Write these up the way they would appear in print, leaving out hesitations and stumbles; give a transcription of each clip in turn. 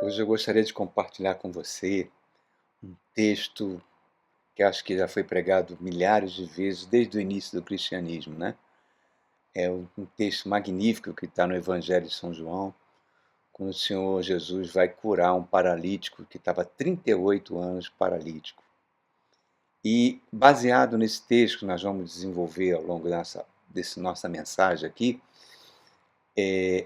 Hoje eu gostaria de compartilhar com você um texto que acho que já foi pregado milhares de vezes desde o início do cristianismo, né? É um texto magnífico que está no Evangelho de São João, quando o Senhor Jesus vai curar um paralítico que estava há 38 anos paralítico. E baseado nesse texto que nós vamos desenvolver ao longo dessa nossa mensagem aqui,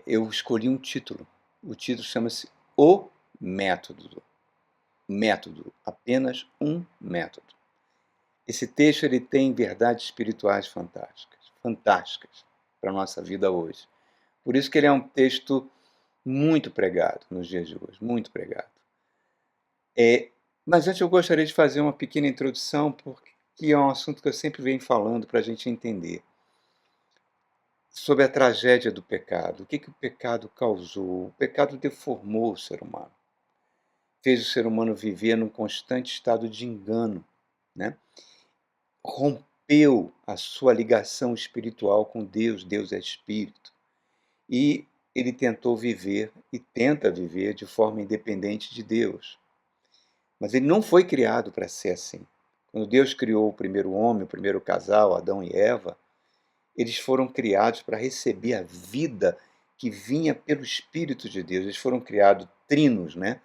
eu escolhi um título. O título chama-se O Método. Método, apenas um método. Esse texto ele tem verdades espirituais fantásticas, fantásticas para a nossa vida hoje. Por isso que ele é um texto muito pregado nos dias de hoje, muito pregado. Mas antes eu gostaria de fazer uma pequena introdução, porque é um assunto que eu sempre venho falando para a gente entender. Sobre a tragédia do pecado. O que o pecado causou? O pecado deformou o ser humano. Fez o ser humano viver num constante estado de engano, né? Rompeu a sua ligação espiritual com Deus, Deus é espírito, e ele tentou viver e tenta viver de forma independente de Deus. Mas ele não foi criado para ser assim. Quando Deus criou o primeiro homem, o primeiro casal, Adão e Eva, eles foram criados para receber a vida que vinha pelo Espírito de Deus. Eles foram criados trinos, né?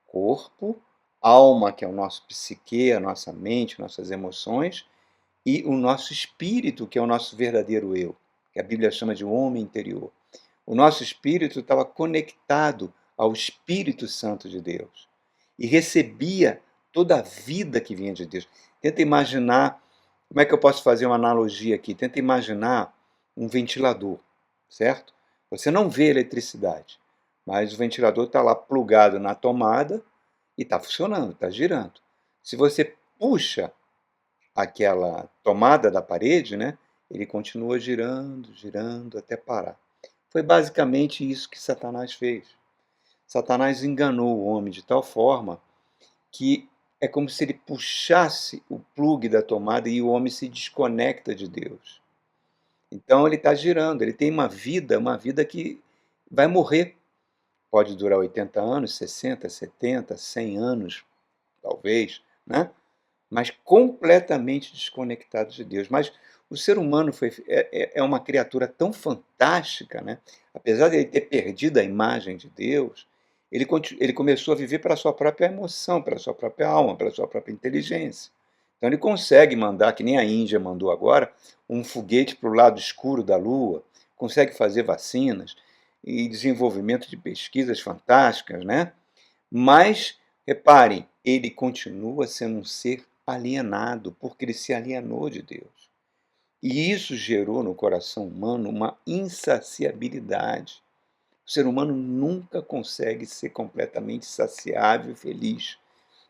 Corpo, alma, que é o nosso psique, a nossa mente, nossas emoções, e o nosso espírito, que é o nosso verdadeiro eu, que a Bíblia chama de homem interior. O nosso espírito estava conectado ao Espírito Santo de Deus e recebia toda a vida que vinha de Deus. Tenta imaginar, como é que eu posso fazer uma analogia aqui? Tenta imaginar um ventilador, certo? Você não vê eletricidade, mas o ventilador está lá plugado na tomada e está funcionando, está girando. Se você puxa aquela tomada da parede, né, ele continua girando, girando até parar. Foi basicamente isso que Satanás fez. Satanás enganou o homem de tal forma que é como se ele puxasse o plugue da tomada e o homem se desconecta de Deus. Então ele está girando, ele tem uma vida que vai morrer. Pode durar 80 anos, 60, 70, 100 anos, talvez, né? Mas completamente desconectado de Deus. Mas o ser humano é uma criatura tão fantástica, né? Apesar de ele ter perdido a imagem de Deus, ele começou a viver pela sua própria emoção, pela sua própria alma, pela sua própria inteligência. Então ele consegue mandar, que nem a Índia mandou agora, um foguete para o lado escuro da Lua, consegue fazer vacinas e desenvolvimento de pesquisas fantásticas, né? Mas, reparem, ele continua sendo um ser alienado, porque ele se alienou de Deus. E isso gerou no coração humano uma insaciabilidade. O ser humano nunca consegue ser completamente saciável e feliz.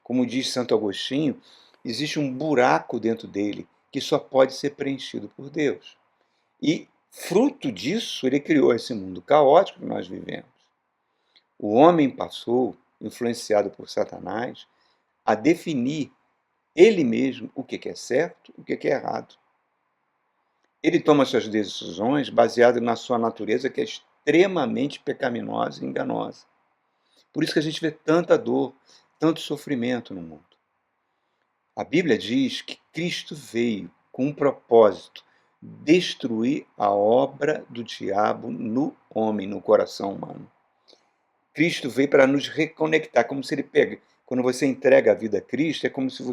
Como diz Santo Agostinho, existe um buraco dentro dele que só pode ser preenchido por Deus. E, fruto disso, ele criou esse mundo caótico que nós vivemos. O homem passou, influenciado por Satanás, a definir ele mesmo o que é certo, o que é errado. Ele toma suas decisões baseadas na sua natureza, que é extremamente pecaminosa e enganosa. Por isso que a gente vê tanta dor, tanto sofrimento no mundo. A Bíblia diz que Cristo veio com um propósito: destruir a obra do diabo no homem, no coração humano. Cristo veio para nos reconectar, como se ele pega. Quando você entrega a vida a Cristo, é como se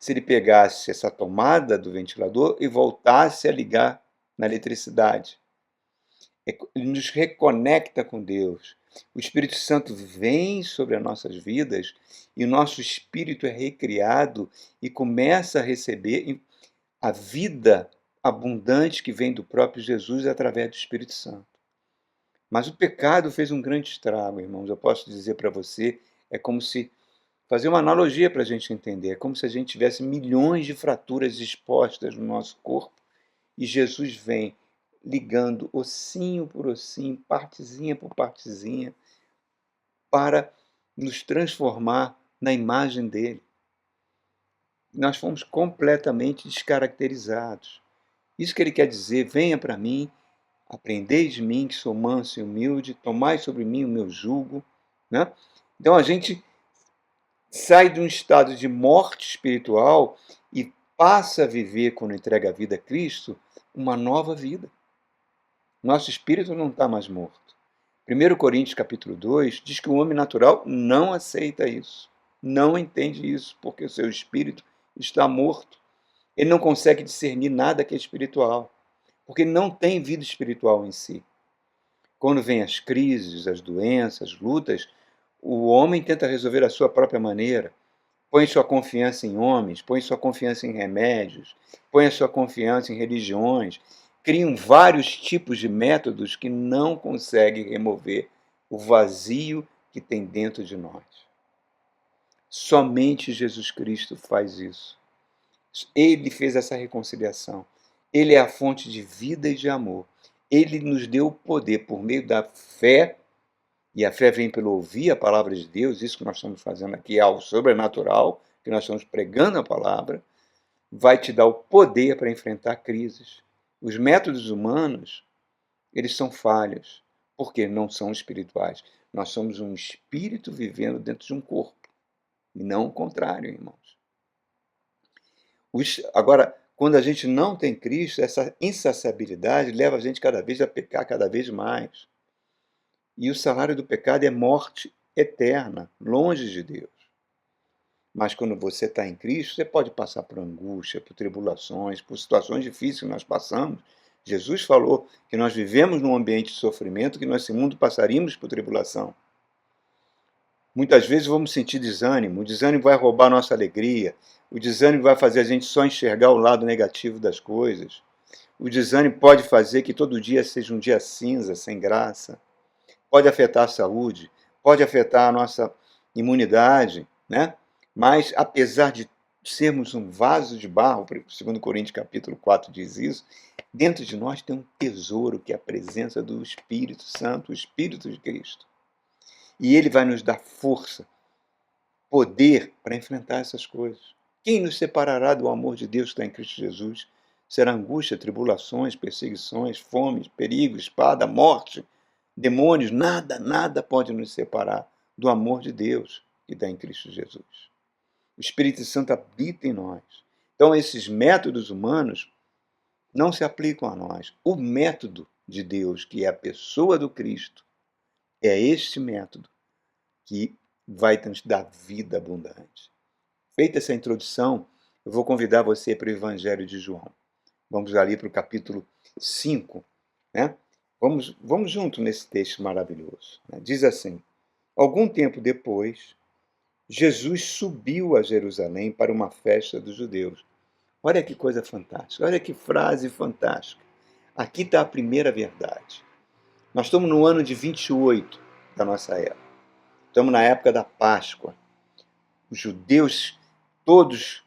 ele pegasse essa tomada do ventilador e voltasse a ligar na eletricidade. Ele nos reconecta com Deus. O Espírito Santo vem sobre as nossas vidas e o nosso espírito é recriado e começa a receber a vida abundante que vem do próprio Jesus através do Espírito Santo. Mas o pecado fez um grande estrago, irmãos. Eu posso dizer para você, é como se, fazer uma analogia para a gente entender, é como se a gente tivesse milhões de fraturas expostas no nosso corpo e Jesus vem ligando ossinho por ossinho, partezinha por partezinha, para nos transformar na imagem dele. Nós fomos completamente descaracterizados. Isso que ele quer dizer: venha para mim, aprendei de mim, que sou manso e humilde, tomai sobre mim o meu jugo, né? Então a gente sai de um estado de morte espiritual e passa a viver, quando entrega a vida a Cristo, uma nova vida. Nosso espírito não está mais morto. 1 Coríntios capítulo 2 diz que o homem natural não aceita isso, não entende isso, porque o seu espírito está morto. Ele não consegue discernir nada que é espiritual, porque ele não tem vida espiritual em si. Quando vêm as crises, as doenças, as lutas, o homem tenta resolver à sua própria maneira. Põe sua confiança em homens, põe sua confiança em remédios, põe a sua confiança em religiões. Criam vários tipos de métodos que não conseguem remover o vazio que tem dentro de nós. Somente Jesus Cristo faz isso. Ele fez essa reconciliação. Ele é a fonte de vida e de amor. Ele nos deu o poder por meio da fé, e a fé vem pelo ouvir a palavra de Deus, isso que nós estamos fazendo aqui é algo sobrenatural, que nós estamos pregando a palavra, vai te dar o poder para enfrentar crises. Os métodos humanos, eles são falhos, porque não são espirituais. Nós somos um espírito vivendo dentro de um corpo, e não o contrário, irmãos. Agora, quando a gente não tem Cristo, essa insaciabilidade leva a gente cada vez a pecar cada vez mais. E o salário do pecado é morte eterna, longe de Deus. Mas quando você está em Cristo, você pode passar por angústia, por tribulações, por situações difíceis que nós passamos. Jesus falou que nós vivemos num ambiente de sofrimento, que nesse mundo passaríamos por tribulação. Muitas vezes vamos sentir desânimo, o desânimo vai roubar a nossa alegria, o desânimo vai fazer a gente só enxergar o lado negativo das coisas. O desânimo pode fazer que todo dia seja um dia cinza, sem graça. Pode afetar a saúde, pode afetar a nossa imunidade, né? Mas, apesar de sermos um vaso de barro, 2 Coríntios capítulo 4 diz isso, dentro de nós tem um tesouro que é a presença do Espírito Santo, o Espírito de Cristo. E ele vai nos dar força, poder para enfrentar essas coisas. Quem nos separará do amor de Deus que está em Cristo Jesus? Será angústia, tribulações, perseguições, fome, perigo, espada, morte, demônios? Nada pode nos separar do amor de Deus que está em Cristo Jesus. O Espírito Santo habita em nós. Então, esses métodos humanos não se aplicam a nós. O método de Deus, que é a pessoa do Cristo, é este método que vai nos dar vida abundante. Feita essa introdução, eu vou convidar você para o Evangelho de João. Vamos ali para o capítulo 5. Né? Vamos junto nesse texto maravilhoso. Né? Diz assim: algum tempo depois, Jesus subiu a Jerusalém para uma festa dos judeus. Olha que coisa fantástica, olha que frase fantástica. Aqui está a primeira verdade. Nós estamos no ano de 28 da nossa era. Estamos na época da Páscoa. Os judeus, todos,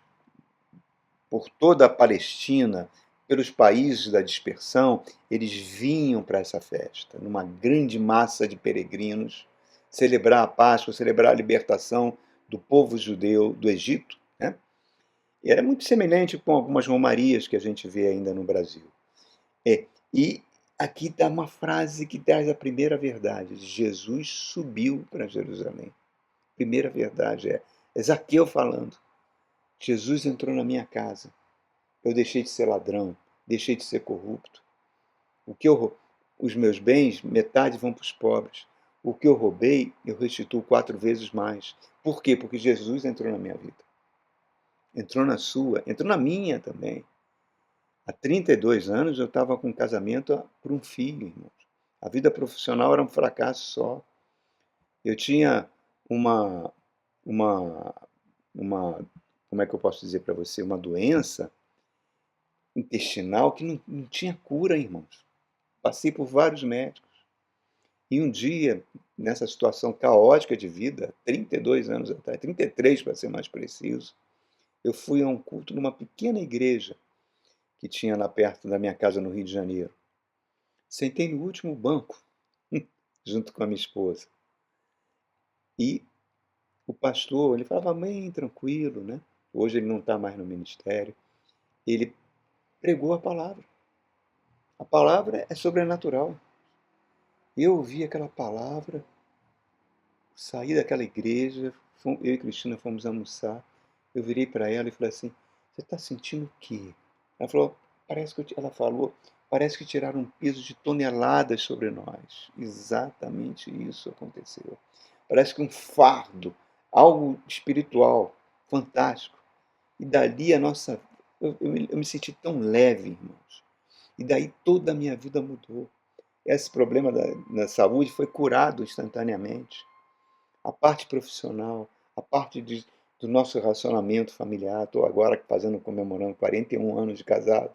por toda a Palestina, pelos países da dispersão, eles vinham para essa festa, numa grande massa de peregrinos, celebrar a Páscoa, celebrar a libertação do povo judeu do Egito. Né? E era muito semelhante com algumas romarias que a gente vê ainda no Brasil. E aqui está uma frase que traz a primeira verdade. Jesus subiu para Jerusalém. Primeira verdade é Zaqueu falando. Jesus entrou na minha casa. Eu deixei de ser ladrão, deixei de ser corrupto. Os meus bens, metade vão para os pobres. O que eu roubei, eu restituo 4 vezes mais. Por quê? Porque Jesus entrou na minha vida. Entrou na sua, entrou na minha também. Há 32 anos eu estava com um casamento por um filho, irmãos. A vida profissional era um fracasso só. Eu tinha uma, uma, como é que eu posso dizer para você, uma doença intestinal que não tinha cura, irmãos. Passei por vários médicos. E um dia, nessa situação caótica de vida, 32 anos atrás, 33 para ser mais preciso, eu fui a um culto numa pequena igreja que tinha lá perto da minha casa no Rio de Janeiro. Sentei no último banco, junto com a minha esposa. E o pastor, ele falava bem tranquilo, né? Hoje ele não está mais no ministério. Ele pregou a palavra. A palavra é sobrenatural. Eu ouvi aquela palavra saí daquela igreja, eu e Cristina fomos almoçar, eu virei para ela e falei assim, você está sentindo o quê? Ela falou, ela falou, parece que tiraram um peso de toneladas sobre nós. Exatamente isso aconteceu. Parece que um fardo, algo espiritual, fantástico. E dali a nossa. Eu me senti tão leve, irmãos. E daí toda a minha vida mudou. Esse problema da saúde foi curado instantaneamente. A parte profissional, a parte do nosso relacionamento familiar. Estou agora comemorando 41 anos de casado.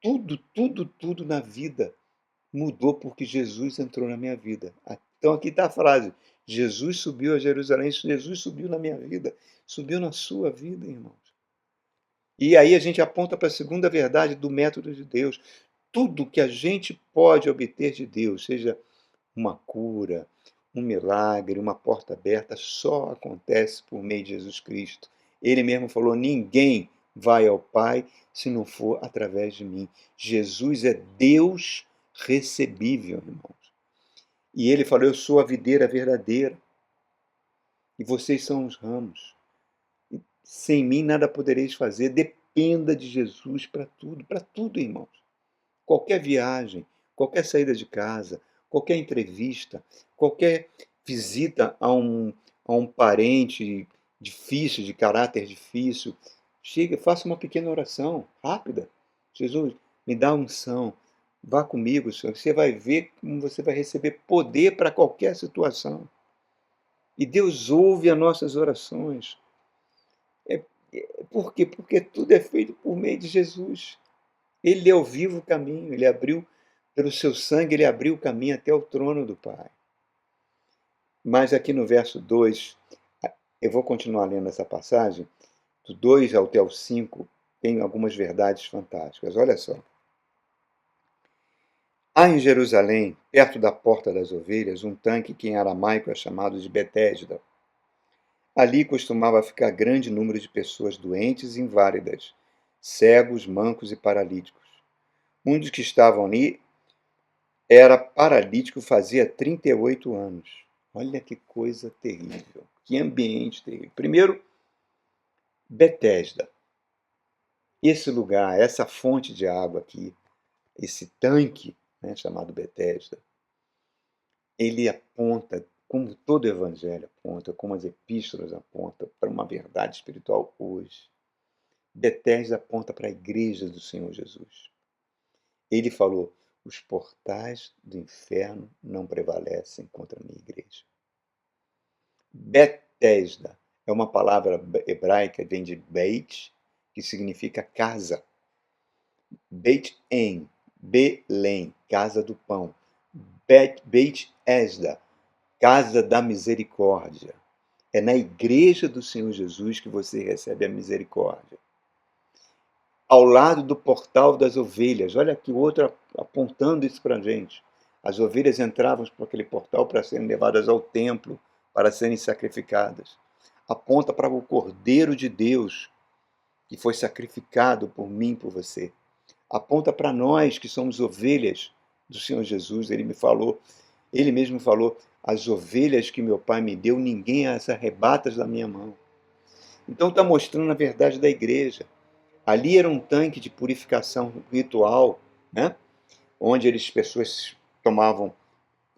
Tudo, tudo, tudo na vida mudou porque Jesus entrou na minha vida. Então aqui está a frase: Jesus subiu a Jerusalém, Jesus subiu na minha vida, subiu na sua vida, irmãos. E aí a gente aponta para a segunda verdade do método de Deus. Tudo que a gente pode obter de Deus, seja uma cura, um milagre, uma porta aberta, só acontece por meio de Jesus Cristo. Ele mesmo falou: ninguém vai ao Pai se não for através de mim. Jesus é Deus recebível, irmãos. E ele falou: eu sou a videira verdadeira e vocês são os ramos. Sem mim nada podereis fazer. Dependa de Jesus para tudo, irmãos. Qualquer viagem, qualquer saída de casa, qualquer entrevista, qualquer visita a um parente difícil, de caráter difícil, chega, faça uma pequena oração, rápida. Jesus, me dá unção, vá comigo, Senhor. Você vai ver como você vai receber poder para qualquer situação. E Deus ouve as nossas orações. É, por quê? Porque tudo é feito por meio de Jesus. Ele é o vivo caminho, ele abriu, pelo seu sangue, ele abriu o caminho até o trono do Pai. Mas aqui no verso 2, eu vou continuar lendo essa passagem, do 2 até o 5, tem algumas verdades fantásticas. Olha só. Há em Jerusalém, perto da Porta das Ovelhas, um tanque que em aramaico é chamado de Betesda. Ali costumava ficar grande número de pessoas doentes e inválidas, cegos, mancos e paralíticos. Um dos que estavam ali era paralítico fazia 38 anos. Olha que coisa terrível, que ambiente terrível. Primeiro, Betesda. Esse lugar, essa fonte de água aqui, esse tanque, né, chamado Betesda, ele aponta, como todo evangelho aponta, como as epístolas apontam, para uma verdade espiritual hoje. Betesda aponta para a igreja do Senhor Jesus. Ele falou: os portais do inferno não prevalecem contra a minha igreja. Betesda é uma palavra hebraica, vem de Beit, que significa casa. Beit-en, Belém, casa do pão. Beit-esda, casa da misericórdia. É na igreja do Senhor Jesus que você recebe a misericórdia. Ao lado do portal das ovelhas, olha aqui o outro apontando isso para a gente. As ovelhas entravam por aquele portal para serem levadas ao templo, para serem sacrificadas. Aponta para o Cordeiro de Deus, que foi sacrificado por mim e por você. Aponta para nós que somos ovelhas do Senhor Jesus. Ele mesmo falou: as ovelhas que meu Pai me deu, ninguém as arrebata da minha mão. Então está mostrando a verdade da igreja. Ali era um tanque de purificação ritual, né? Onde as pessoas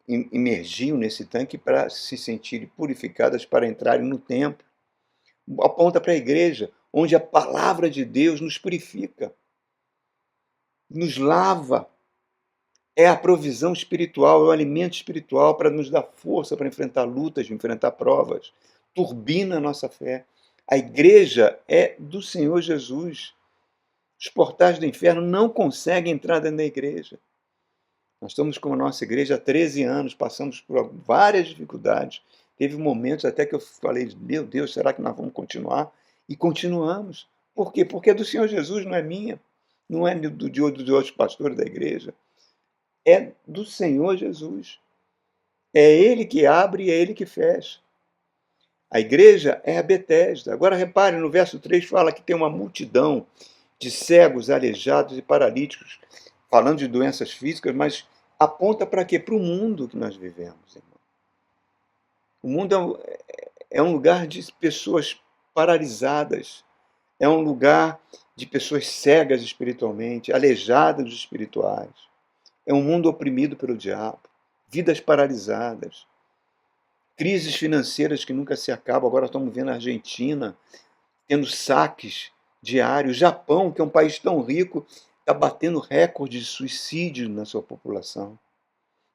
imergiam nesse tanque para se sentirem purificadas para entrarem no templo. Aponta para a igreja, onde a palavra de Deus nos purifica, nos lava. É a provisão espiritual, é o alimento espiritual para nos dar força para enfrentar lutas, enfrentar provas. Turbina a nossa fé. A igreja é do Senhor Jesus. Os portais do inferno não conseguem entrar dentro da igreja. Nós estamos com a nossa igreja há 13 anos, passamos por várias dificuldades. Teve momentos até que eu falei: meu Deus, será que nós vamos continuar? E continuamos. Por quê? Porque é do Senhor Jesus, não é minha. Não é de outros pastores da igreja. É do Senhor Jesus. É Ele que abre e é Ele que fecha. A igreja é a Betesda. Agora repare, no verso 3 fala que tem uma multidão de cegos, aleijados e paralíticos, falando de doenças físicas, mas aponta para quê? Para o mundo que nós vivemos, irmão. O mundo é um lugar de pessoas paralisadas, é um lugar de pessoas cegas espiritualmente, aleijadas espirituais. É um mundo oprimido pelo diabo, vidas paralisadas, crises financeiras que nunca se acabam. Agora estamos vendo a Argentina tendo saques diários. O Japão, que é um país tão rico, está batendo recorde de suicídio na sua população.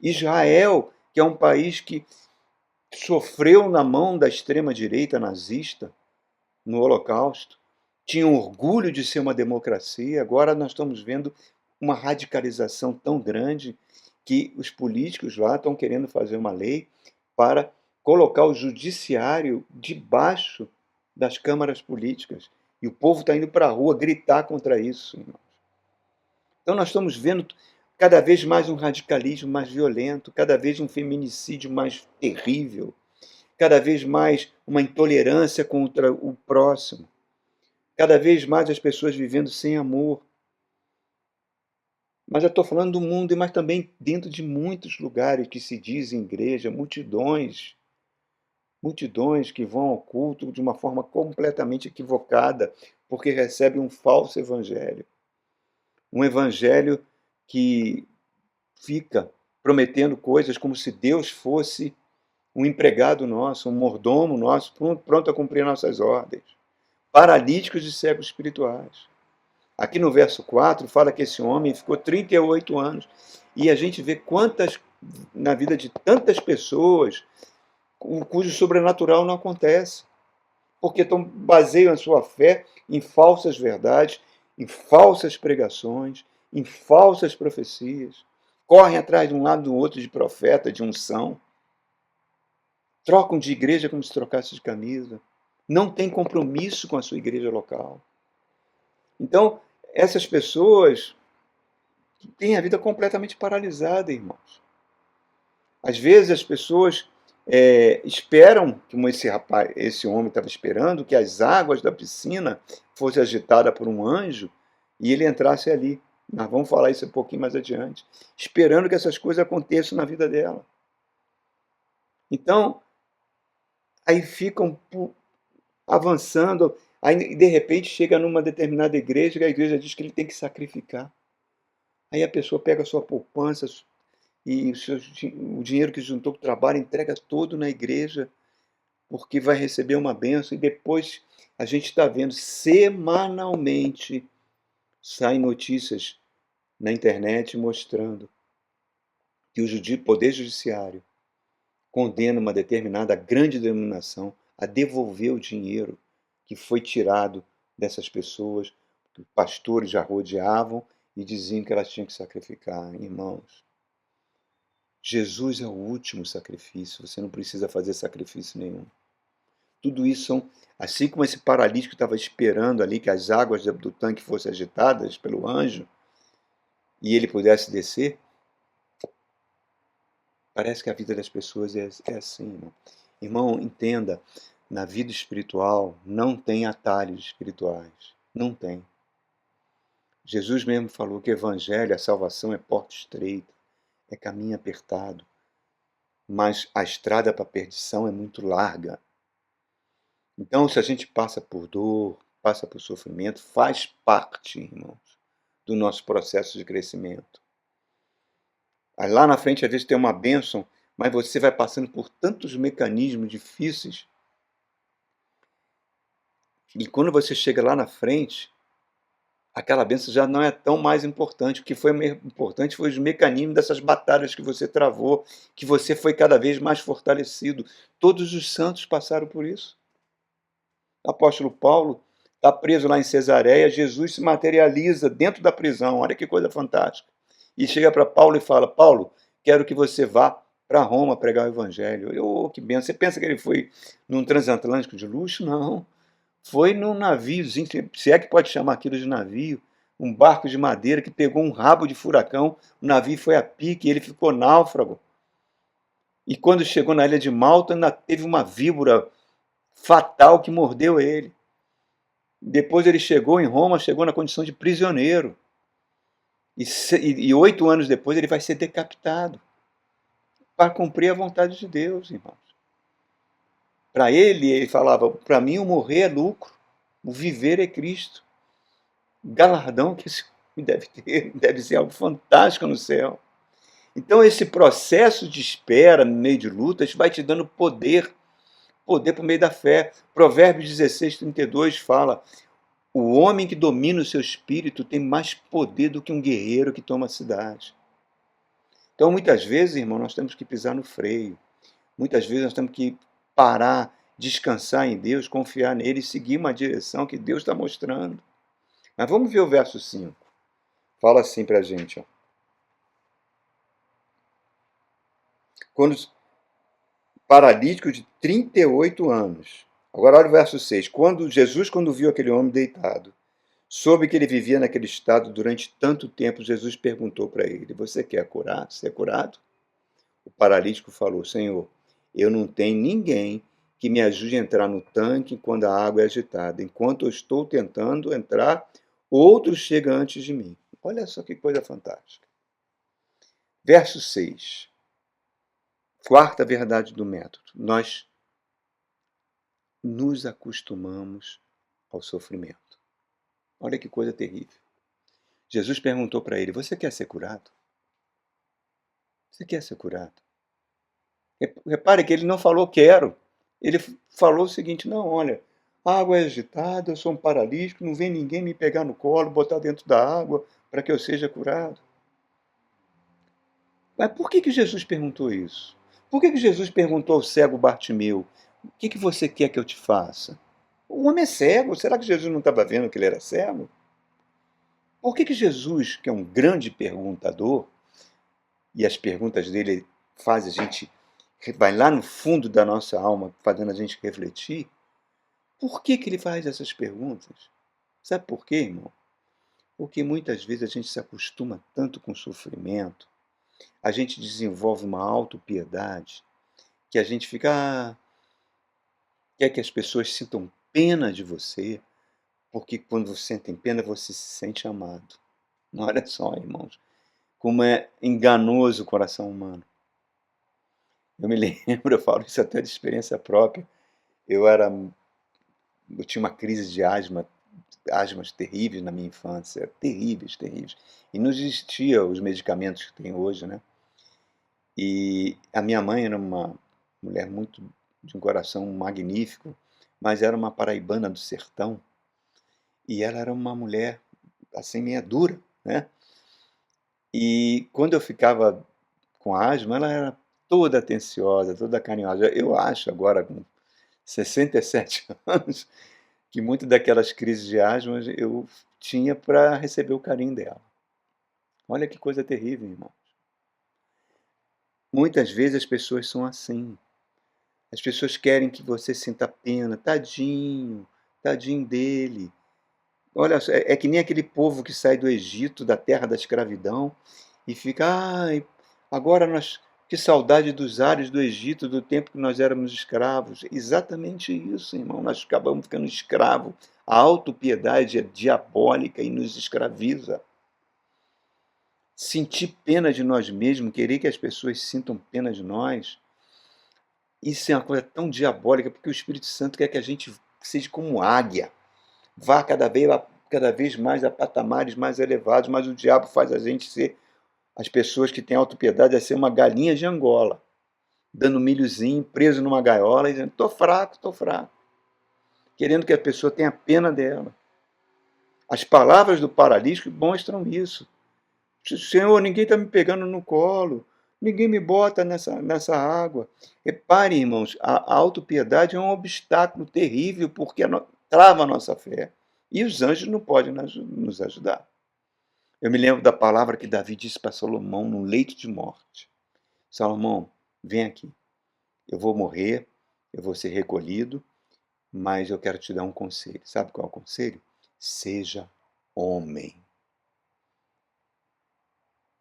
Israel, que é um país que sofreu na mão da extrema-direita nazista no Holocausto, tinha orgulho de ser uma democracia, agora nós estamos vendo uma radicalização tão grande que os políticos lá estão querendo fazer uma lei para colocar o judiciário debaixo das câmaras políticas. E o povo está indo para a rua gritar contra isso, irmãos. Então nós estamos vendo cada vez mais um radicalismo mais violento, cada vez um feminicídio mais terrível, cada vez mais uma intolerância contra o próximo, cada vez mais as pessoas vivendo sem amor. Mas eu estou falando do mundo, mas também dentro de muitos lugares que se dizem igreja, multidões que vão ao culto de uma forma completamente equivocada, porque recebem um falso evangelho. Um evangelho que fica prometendo coisas como se Deus fosse um empregado nosso, um mordomo nosso, pronto a cumprir nossas ordens. Paralíticos e cegos espirituais. Aqui no verso 4 fala que esse homem ficou 38 anos. E a gente vê quantas, na vida de tantas pessoas, cujo sobrenatural não acontece. Porque baseiam a sua fé em falsas verdades, em falsas pregações, em falsas profecias. Correm atrás de um lado do outro de profeta, de unção. Trocam de igreja como se trocasse de camisa. Não tem compromisso com a sua igreja local. Então, essas pessoas têm a vida completamente paralisada, irmãos. Às vezes as pessoas esperam, como esse homem estava esperando, que as águas da piscina fossem agitadas por um anjo e ele entrasse ali. Nós vamos falar isso um pouquinho mais adiante. Esperando que essas coisas aconteçam na vida dela. Então, aí ficam avançando, aí de repente chega numa determinada igreja, que a igreja diz que ele tem que sacrificar. Aí a pessoa pega a sua poupança e o dinheiro que juntou com o trabalho, entrega todo na igreja, porque vai receber uma bênção. E depois a gente está vendo semanalmente, saem notícias na internet mostrando que o Poder Judiciário condena uma determinada grande denominação a devolver o dinheiro que foi tirado dessas pessoas, que os pastores já rodeavam e diziam que elas tinham que sacrificar. Irmãos, Jesus é o último sacrifício, você não precisa fazer sacrifício nenhum. Tudo isso são, assim como esse paralítico estava esperando ali que as águas do tanque fossem agitadas pelo anjo e ele pudesse descer, parece que a vida das pessoas é assim, irmão. Irmão, entenda, na vida espiritual não tem atalhos espirituais. Não tem. Jesus mesmo falou que o evangelho, a salvação é porta estreita, é caminho apertado. Mas a estrada para a perdição é muito larga. Então, se a gente passa por dor, passa por sofrimento, faz parte, irmãos, do nosso processo de crescimento. Aí lá na frente, às vezes, tem uma bênção, mas você vai passando por tantos mecanismos difíceis. E quando você chega lá na frente, aquela bênção já não é tão mais importante. O que foi importante foi os mecanismos dessas batalhas que você travou, que você foi cada vez mais fortalecido. Todos os santos passaram por isso. O apóstolo Paulo está preso lá em Cesareia, Jesus se materializa dentro da prisão. Olha que coisa fantástica. E chega para Paulo e fala: Paulo, quero que você vá para Roma pregar o evangelho. Oh, que bênção. Você pensa que ele foi num transatlântico de luxo? Não. Foi num naviozinho, se é que pode chamar aquilo de navio, um barco de madeira que pegou um rabo de furacão, o navio foi a pique e ele ficou náufrago. E quando chegou na ilha de Malta, ainda teve uma víbora fatal que mordeu ele. Depois ele chegou em Roma, chegou na condição de prisioneiro. E 8 anos depois ele vai ser decapitado para cumprir a vontade de Deus, irmãos. Para ele falava, para mim o morrer é lucro, o viver é Cristo. Galardão que esse homem deve ter, deve ser algo fantástico no céu. Então esse processo de espera no meio de lutas vai te dando poder, poder por meio da fé. Provérbios 16:32 fala, o homem que domina o seu espírito tem mais poder do que um guerreiro que toma a cidade. Então muitas vezes, irmão, nós temos que pisar no freio. Muitas vezes nós temos que parar, descansar em Deus, confiar nele e seguir uma direção que Deus está mostrando. Mas vamos ver o verso 5. Fala assim para a gente. Ó. Quando paralítico de 38 anos. Agora olha o verso 6. Quando viu aquele homem deitado, soube que ele vivia naquele estado durante tanto tempo, Jesus perguntou para ele, você quer curar? Ser curado? O paralítico falou, Senhor, eu não tenho ninguém que me ajude a entrar no tanque quando a água é agitada. Enquanto eu estou tentando entrar, outro chega antes de mim. Olha só que coisa fantástica. Verso 6. Quarta verdade do método. Nós nos acostumamos ao sofrimento. Olha que coisa terrível. Jesus perguntou para ele, você quer ser curado? Você quer ser curado? Repare que ele não falou quero. Ele falou o seguinte, não, olha, a água é agitada, eu sou um paralítico, não vem ninguém me pegar no colo, botar dentro da água para que eu seja curado. Mas por que Jesus perguntou isso? Por que Jesus perguntou ao cego Bartimeu, o que você quer que eu te faça? O homem é cego, será que Jesus não estava vendo que ele era cego? Por que Jesus, que é um grande perguntador, e as perguntas dele fazem a gente, vai lá no fundo da nossa alma, fazendo a gente refletir, por que ele faz essas perguntas? Sabe por quê, irmão? Porque muitas vezes a gente se acostuma tanto com o sofrimento, a gente desenvolve uma autopiedade, que a gente fica, quer que as pessoas sintam pena de você, porque quando você sente pena, você se sente amado. Olha só, irmãos, como é enganoso o coração humano. Eu me lembro, eu falo isso até de experiência própria, eu tinha uma crise de asmas terríveis na minha infância, terríveis, terríveis. E não existia os medicamentos que tem hoje, né? E a minha mãe era uma mulher muito de um coração magnífico, mas era uma paraibana do sertão, e ela era uma mulher assim meia dura, né? E quando eu ficava com asma, ela era toda atenciosa, toda carinhosa. Eu acho agora com 67 anos que muitas daquelas crises de asma eu tinha para receber o carinho dela. Olha que coisa terrível, irmão. Muitas vezes as pessoas são assim. As pessoas querem que você sinta pena. Tadinho, tadinho dele. Olha, é que nem aquele povo que sai do Egito, da terra da escravidão, e fica, ai, agora nós, que saudade dos ares do Egito, do tempo que nós éramos escravos. Exatamente isso, irmão, nós acabamos ficando escravos. A autopiedade é diabólica e nos escraviza. Sentir pena de nós mesmos, querer que as pessoas sintam pena de nós, isso é uma coisa tão diabólica, porque o Espírito Santo quer que a gente seja como águia, vá cada vez mais a patamares mais elevados, mas o diabo faz a gente ser, as pessoas que têm autopiedade, a ser uma galinha de Angola, dando milhozinho, preso numa gaiola, e dizendo, estou fraco, querendo que a pessoa tenha pena dela. As palavras do paralítico mostram isso. Senhor, ninguém está me pegando no colo, ninguém me bota nessa água. Repare, irmãos, a autopiedade é um obstáculo terrível, porque trava a nossa fé. E os anjos não podem nos ajudar. Eu me lembro da palavra que Davi disse para Salomão no leito de morte. Salomão, vem aqui. Eu vou morrer, eu vou ser recolhido, mas eu quero te dar um conselho. Sabe qual é o conselho? Seja homem.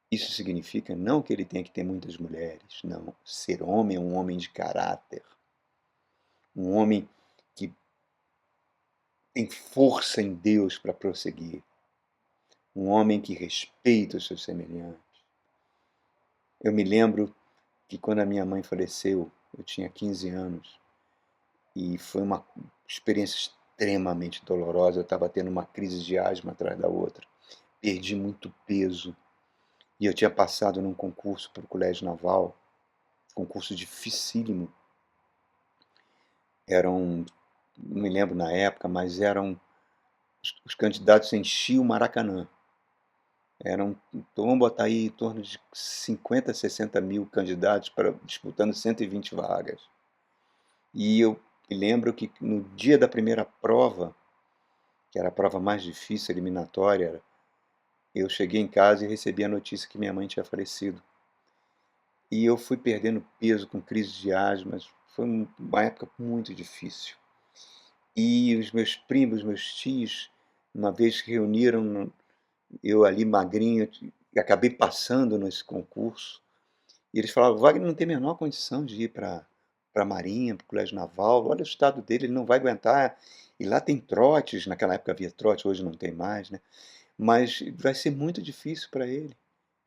Isso significa não que ele tenha que ter muitas mulheres, não. Ser homem é um homem de caráter. Um homem que tem força em Deus para prosseguir. Um homem que respeita os seus semelhantes. Eu me lembro que quando a minha mãe faleceu, eu tinha 15 anos, e foi uma experiência extremamente dolorosa. Eu estava tendo uma crise de asma atrás da outra, perdi muito peso, e eu tinha passado num concurso para o Colégio Naval, concurso dificílimo. Eram, não me lembro na época, mas eram os candidatos enchiam o Maracanã. Eram, então vamos botar aí em torno de 50, 60 mil candidatos disputando 120 vagas. E eu me lembro que no dia da primeira prova, que era a prova mais difícil, eliminatória, eu cheguei em casa e recebi a notícia que minha mãe tinha falecido. E eu fui perdendo peso com crise de asma. Foi uma época muito difícil. E os meus primos, meus tios, uma vez reuniram eu ali magrinho, e acabei passando nesse concurso. E eles falavam: Wagner não tem a menor condição de ir para a Marinha, para o Colégio Naval. Olha o estado dele, ele não vai aguentar. E lá tem trotes, naquela época havia trote, hoje não tem mais, né? Mas vai ser muito difícil para ele.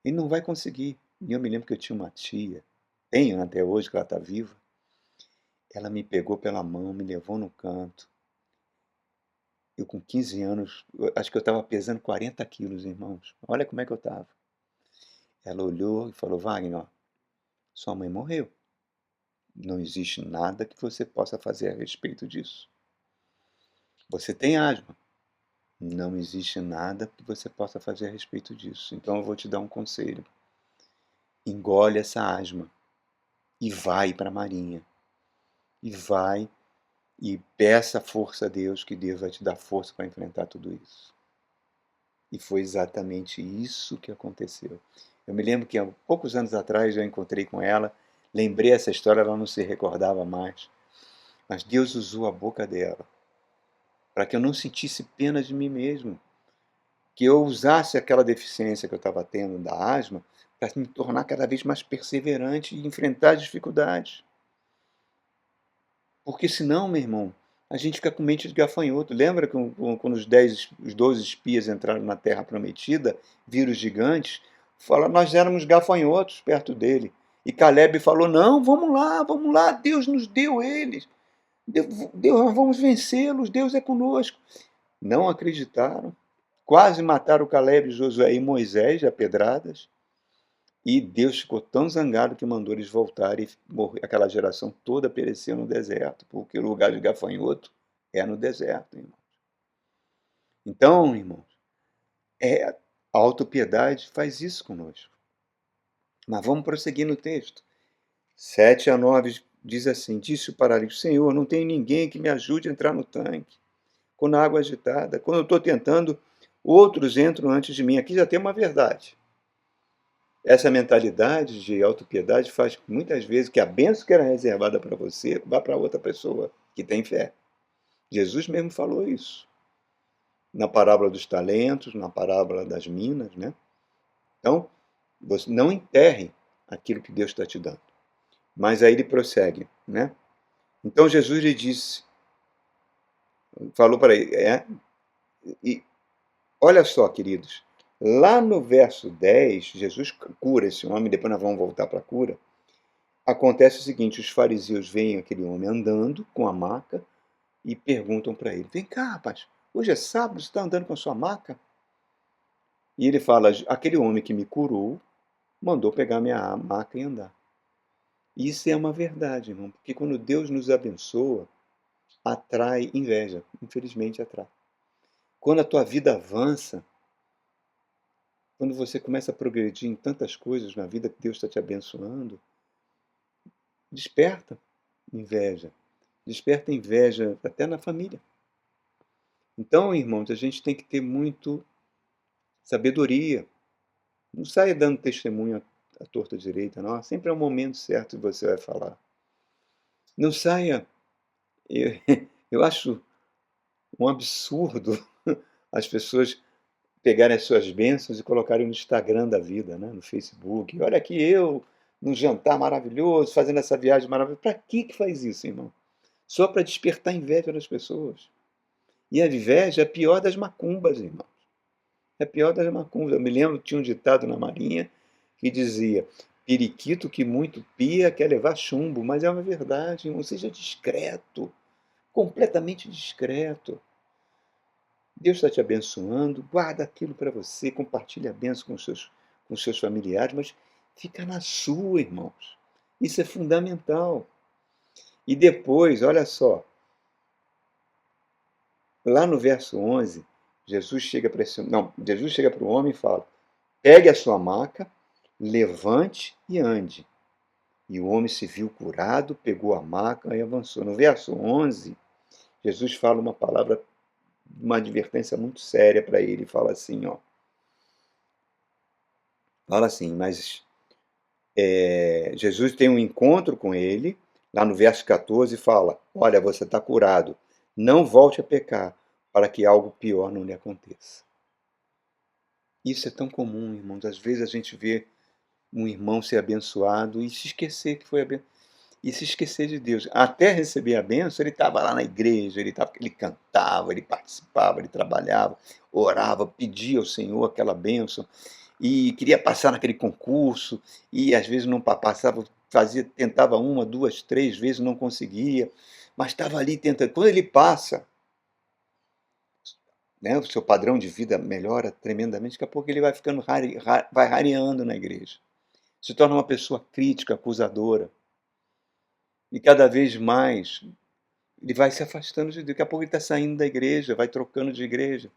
Ele não vai conseguir. E eu me lembro que eu tinha uma tia, tenho até hoje, que ela está viva. Ela me pegou pela mão, me levou no canto. Eu com 15 anos, acho que eu estava pesando 40 quilos, irmãos. Olha como é que eu estava. Ela olhou e falou: Wagner, ó, sua mãe morreu. Não existe nada que você possa fazer a respeito disso. Você tem asma. Não existe nada que você possa fazer a respeito disso. Então eu vou te dar um conselho. Engole essa asma e vai para a Marinha. E vai e peça força a Deus, que Deus vai te dar força para enfrentar tudo isso. E foi exatamente isso que aconteceu. Eu me lembro que há poucos anos atrás eu encontrei com ela, lembrei essa história, ela não se recordava mais. Mas Deus usou a boca dela para que eu não sentisse pena de mim mesmo, que eu usasse aquela deficiência que eu estava tendo da asma para me tornar cada vez mais perseverante e enfrentar as dificuldades. Porque senão, meu irmão, a gente fica com mente de gafanhoto. Lembra quando os 12 espias entraram na Terra Prometida, viram os gigantes? Fala, nós éramos gafanhotos perto dele. E Caleb falou: não, vamos lá, Deus nos deu eles. Deus, nós vamos vencê-los, Deus é conosco. Não acreditaram. Quase mataram Caleb, Josué e Moisés a pedradas. E Deus ficou tão zangado que mandou eles voltarem e aquela geração toda pereceu no deserto, porque o lugar de gafanhoto é no deserto, irmão. Então, irmãos, a autopiedade faz isso conosco. Mas vamos prosseguir no texto. 7-9 diz assim: disse o paralítico: Senhor, não tem ninguém que me ajude a entrar no tanque quando a água é agitada. Quando eu estou tentando, outros entram antes de mim. Aqui já tem uma verdade. Essa mentalidade de autopiedade faz muitas vezes que a bênção que era reservada para você vá para outra pessoa que tem fé. Jesus mesmo falou isso. Na parábola dos talentos, na parábola das minas, né? Então, você não enterre aquilo que Deus está te dando. Mas aí ele prossegue, né? Então Jesus lhe disse, falou para ele, e olha só, queridos, lá no verso 10, Jesus cura esse homem, depois nós vamos voltar para a cura. Acontece o seguinte: os fariseus veem aquele homem andando com a maca e perguntam para ele: vem cá, rapaz, hoje é sábado, você está andando com a sua maca? E ele fala: aquele homem que me curou mandou pegar minha maca e andar. E isso é uma verdade, irmão, porque quando Deus nos abençoa, atrai inveja, infelizmente atrai. Quando a tua vida avança, quando você começa a progredir em tantas coisas na vida que Deus está te abençoando, desperta inveja. Desperta inveja até na família. Então, irmãos, a gente tem que ter muito sabedoria. Não saia dando testemunho à torta direita, não. Sempre é o momento certo que você vai falar. Não saia. Eu, eu acho um absurdo as pessoas pegarem as suas bênçãos e colocarem no Instagram da vida, né? No Facebook. Olha aqui eu, num jantar maravilhoso, fazendo essa viagem maravilhosa. Para que faz isso, irmão? Só para despertar inveja das pessoas. E a inveja é a pior das macumbas, irmão. É pior das macumbas. Eu me lembro que tinha um ditado na Marinha que dizia: periquito que muito pia quer levar chumbo. Mas é uma verdade, irmão. Seja discreto. completamente discreto. Deus está te abençoando, guarda aquilo para você, compartilha a bênção com os seus familiares, mas fica na sua, irmãos. Isso é fundamental. E depois, olha só, lá no verso 11, Jesus chega para o homem e fala: pegue a sua maca, levante e ande. E o homem se viu curado, pegou a maca e avançou. No verso 11, Jesus fala uma palavra, uma advertência muito séria para ele. Fala assim, ó. Fala assim, mas Jesus tem um encontro com ele. Lá no verso 14 fala: olha, você está curado. Não volte a pecar, para que algo pior não lhe aconteça. Isso é tão comum, irmãos. Às vezes a gente vê um irmão ser abençoado e se esquecer que foi abençoado. E se esquecer de Deus. Até receber a bênção, ele estava lá na igreja, ele cantava, ele participava, ele trabalhava, orava, pedia ao Senhor aquela bênção, e queria passar naquele concurso, e às vezes não passava, tentava uma, duas, três vezes, não conseguia, mas estava ali tentando. Quando ele passa, né, o seu padrão de vida melhora tremendamente, daqui a pouco ele vai ficando vai rareando na igreja. Se torna uma pessoa crítica, acusadora. E cada vez mais ele vai se afastando de Deus. Daqui a pouco ele está saindo da igreja, vai trocando de igreja.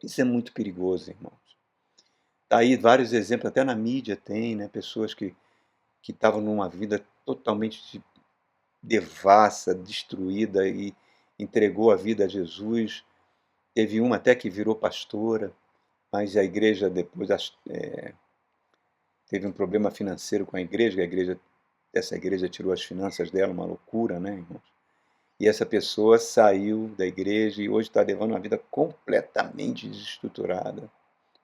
Isso é muito perigoso, irmãos. Tá aí vários exemplos, até na mídia tem, né? Pessoas que estavam numa vida totalmente devassa, destruída e entregou a vida a Jesus. Teve uma até que virou pastora, mas a igreja depois teve um problema financeiro com a igreja, essa igreja tirou as finanças dela, uma loucura, né, irmãos? E essa pessoa saiu da igreja e hoje está levando uma vida completamente desestruturada,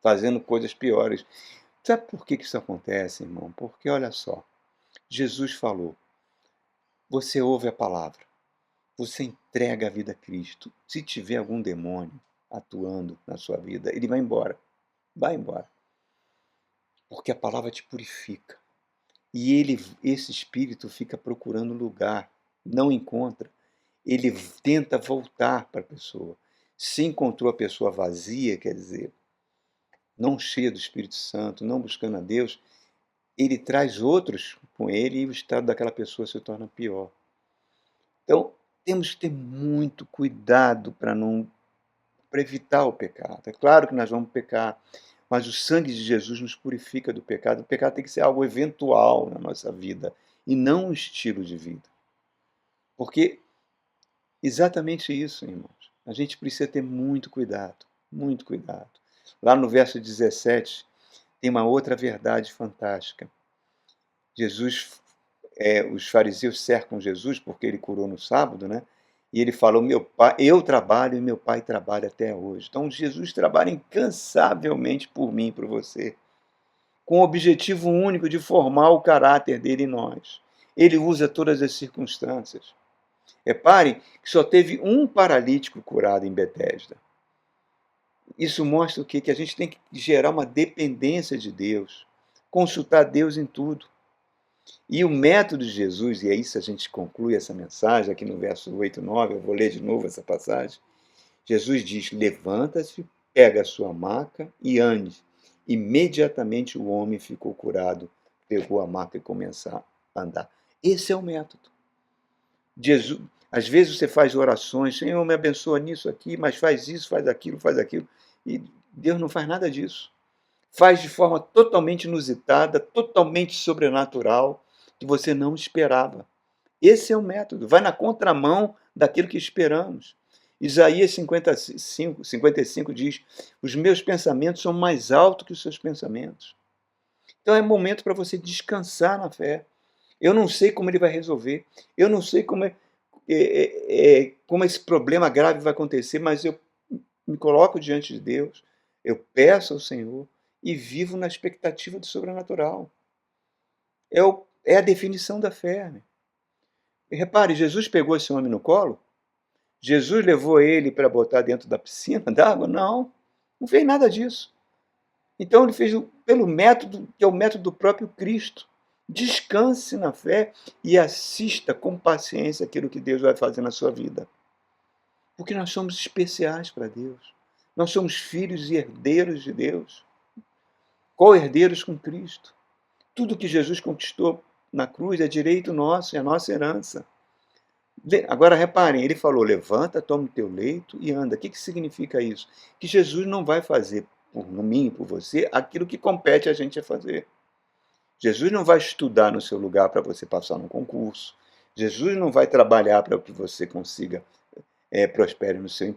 fazendo coisas piores. Sabe por que isso acontece, irmão? Porque, olha só, Jesus falou, você ouve a palavra, você entrega a vida a Cristo. Se tiver algum demônio atuando na sua vida, ele vai embora. Vai embora. Porque a palavra te purifica. E esse espírito fica procurando lugar, não encontra. Ele tenta voltar para a pessoa. Se encontrou a pessoa vazia, quer dizer, não cheia do Espírito Santo, não buscando a Deus, ele traz outros com ele e o estado daquela pessoa se torna pior. Então, temos que ter muito cuidado para evitar o pecado. É claro que nós vamos pecar, mas o sangue de Jesus nos purifica do pecado. O pecado tem que ser algo eventual na nossa vida e não um estilo de vida. Porque exatamente isso, irmãos. A gente precisa ter muito cuidado, muito cuidado. Lá no verso 17, tem uma outra verdade fantástica. Os fariseus cercam Jesus porque ele curou no sábado, né? E ele falou: meu pai, eu trabalho e meu pai trabalha até hoje. Então Jesus trabalha incansavelmente por mim e por você, com o objetivo único de formar o caráter dele em nós. Ele usa todas as circunstâncias. Repare que só teve um paralítico curado em Betesda. Isso mostra o quê? Que a gente tem que gerar uma dependência de Deus, consultar Deus em tudo. E o método de Jesus, e é isso a gente conclui essa mensagem aqui no verso 8 e 9, eu vou ler de novo essa passagem. Jesus diz: levanta-se, pega a sua maca e ande. Imediatamente o homem ficou curado, pegou a maca e começou a andar. Esse é o método. Jesus, às vezes você faz orações, Senhor, me abençoa nisso aqui, mas faz isso, faz aquilo, e Deus não faz nada disso. Faz de forma totalmente inusitada, totalmente sobrenatural, que você não esperava. Esse é o método, vai na contramão daquilo que esperamos. Isaías 55 diz: os meus pensamentos são mais altos que os seus pensamentos. Então é momento para você descansar na fé. Eu não sei como ele vai resolver, eu não sei como esse problema grave vai acontecer, mas eu me coloco diante de Deus, eu peço ao Senhor e vivo na expectativa do sobrenatural. É a definição da fé. Né? E repare, Jesus pegou esse homem no colo? Jesus levou ele para botar dentro da piscina d'água? Não fez nada disso. Então ele fez pelo método, que é o método do próprio Cristo. Descanse na fé e assista com paciência aquilo que Deus vai fazer na sua vida. Porque nós somos especiais para Deus. Nós somos filhos e herdeiros de Deus. Co-herdeiros com Cristo. Tudo que Jesus conquistou na cruz é direito nosso, é a nossa herança. Agora reparem, ele falou, levanta, toma o teu leito e anda. O que significa isso? Que Jesus não vai fazer por mim, por você, aquilo que compete a gente a fazer. Jesus não vai estudar no seu lugar para você passar no concurso. Jesus não vai trabalhar para que você consiga prospere no seu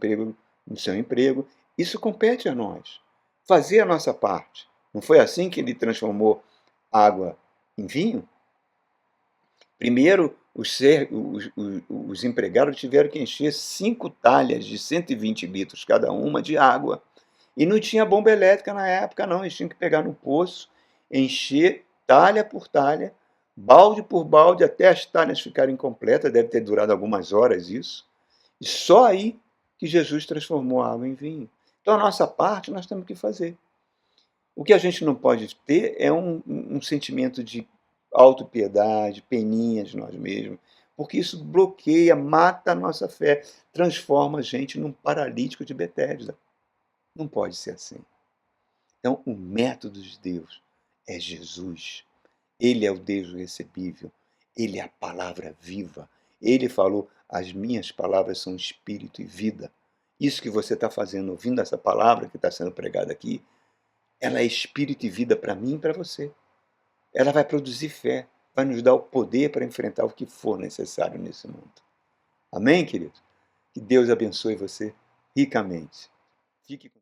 emprego. Isso compete a nós. Fazer a nossa parte. Não foi assim que ele transformou água em vinho? Primeiro, os empregados tiveram que encher 5 talhas de 120 litros cada uma de água. E não tinha bomba elétrica na época, não. Eles tinham que pegar no poço, encher talha por talha, balde por balde, até as talhas ficarem completas. Deve ter durado algumas horas isso. E só aí que Jesus transformou a água em vinho. Então, a nossa parte nós temos que fazer. O que a gente não pode ter é um sentimento de autopiedade, peninha de nós mesmos, porque isso bloqueia, mata a nossa fé, transforma a gente num paralítico de Betesda. Não pode ser assim. Então, o método de Deus é Jesus. Ele é o Deus recebível. Ele é a palavra viva. Ele falou, as minhas palavras são espírito e vida. Isso que você está fazendo, ouvindo essa palavra que está sendo pregada aqui, ela é espírito e vida para mim e para você. Ela vai produzir fé, vai nos dar o poder para enfrentar o que for necessário nesse mundo. Amém, querido? Que Deus abençoe você ricamente. Fique com